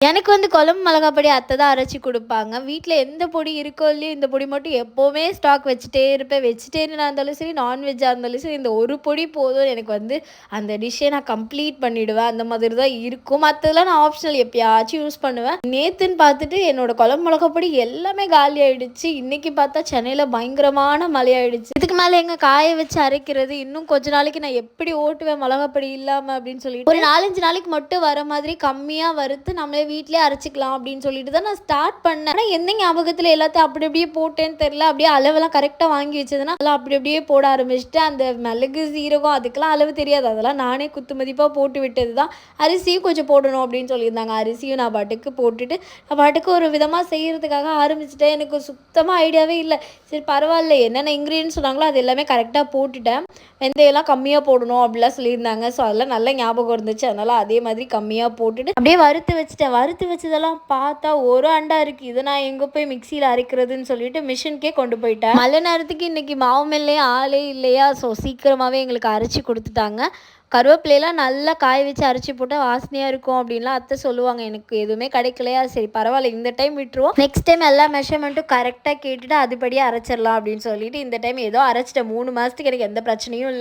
எனக்கு வந்து குழம்பு மிளகா பொடி அத்தை தான் அரைச்சு குடுப்பாங்க. வீட்ல எந்த பொடி இருக்கோ இல்லையோ, இந்த பொடி மட்டும் எப்பவுமே ஸ்டாக் வச்சுட்டே இருப்பேன். வெஜிடேரியனா இருந்தாலும் சரி, நான்வெஜ்ஜா இருந்தாலும் சரி, இந்த ஒரு பொடி போதும் எனக்கு வந்து அந்த டிஷ்ஷே நான் கம்ப்ளீட் பண்ணிடுவேன். அந்த மாதிரி தான் இருக்கும். மத்ததெல்லாம் நான் ஆப்ஷனல் எப்பயாச்சும் யூஸ் பண்ணுவேன். நேத்துன்னு பார்த்துட்டு என்னோட குழம்பு மிளகா பொடி எல்லாமே காலி ஆயிடுச்சு. இன்னைக்கு பார்த்தா சென்னையில பயங்கரமான மழையாயிடுச்சு. இதுக்கு மேல எங்க காய வச்சு அரைக்கிறது? இன்னும் கொஞ்ச நாளைக்கு நான் எப்படி ஓட்டுவேன் மிளகா பொடி இல்லாம அப்படின்னு சொல்லிட்டு, ஒரு 4, 5 நாளைக்கு மட்டும் வர மாதிரி கம்மியா வறுத்து நம்மளே வீட்லயே அரைச்சிக்கலாம் அப்படின்னு சொல்லிட்டு தான் நான் ஸ்டார்ட் பண்ணேன். ஆனா எந்த ஞாபகத்துல எல்லாத்தையும் அப்படி அப்படியே போட்டேன்னு தெரியல. அப்படியே அளவெல்லாம் கரெக்டா வாங்கி வச்சதுன்னா அதெல்லாம் அப்படி அப்படியே போட ஆரம்பிச்சுட்டு அந்த மிளகு சீரகம் அதுக்கெல்லாம் அளவு தெரியாது. அதெல்லாம் நானே குத்து மதிப்பா போட்டு விட்டது தான். அரிசியும் கொஞ்சம் போடணும் அப்படின்னு சொல்லியிருந்தாங்க. அரிசியும் நான் பாட்டுக்கு போட்டுட்டு நான் பாட்டுக்கு ஒரு விதமா செய்யறதுக்காக ஆரம்பிச்சுட்டேன். எனக்கு சுத்தமா ஐடியாவே இல்லை. சரி பரவாயில்ல, என்னென்ன இன்க்ரீடியன்ஸ் சொன்னாங்களோ அது எல்லாமே கரெக்டாக போட்டுட்டேன். வெந்தயம்லாம் கம்மியாக போடணும் அப்படிலாம் சொல்லியிருந்தாங்க. ஸோ அதெல்லாம் நல்ல ஞாபகம் இருந்துச்சு. அதனால் அதே மாதிரி கம்மியாக போட்டுட்டு அப்படியே வறுத்து வச்சுட்டேன். வறுத்து வச்சதெல்லாம் பார்த்தா ஒரு அண்டா இருக்குது. இதை நான் எங்கே போய் மிக்சியில் அரைக்கிறதுன்னு சொல்லிட்டு மிஷினுக்கே கொண்டு போயிட்டேன். மழை நேரத்துக்கு இன்றைக்கி மாவு மில்லையே ஆளே இல்லையா, ஸோ சீக்கிரமாகவே எங்களுக்கு அரைச்சி கொடுத்துட்டாங்க. கருவேப்பிலையெல்லாம் நல்லா காய வச்சு அரைச்சி போட்டால் வாசனையாக இருக்கும் அப்படின்லாம் அத்தை சொல்லுவாங்க. எனக்கு எதுவுமே கிடைக்கலையா, சரி பரவாயில்ல இந்த டைம் விட்டுருவோம், நெக்ஸ்ட் டைம் எல்லா மெஷர்மெண்ட்டும் கரெக்டாக கேட்டுட்டு அதுபடியே அரைச்சிடலாம் அப்படின்னு சொல்லிட்டு இந்த டைம் ஏதோ அரைச்சிட்டேன். 3 மாதத்துக்கு எனக்கு எந்த பிரச்சனையும் இல்லை.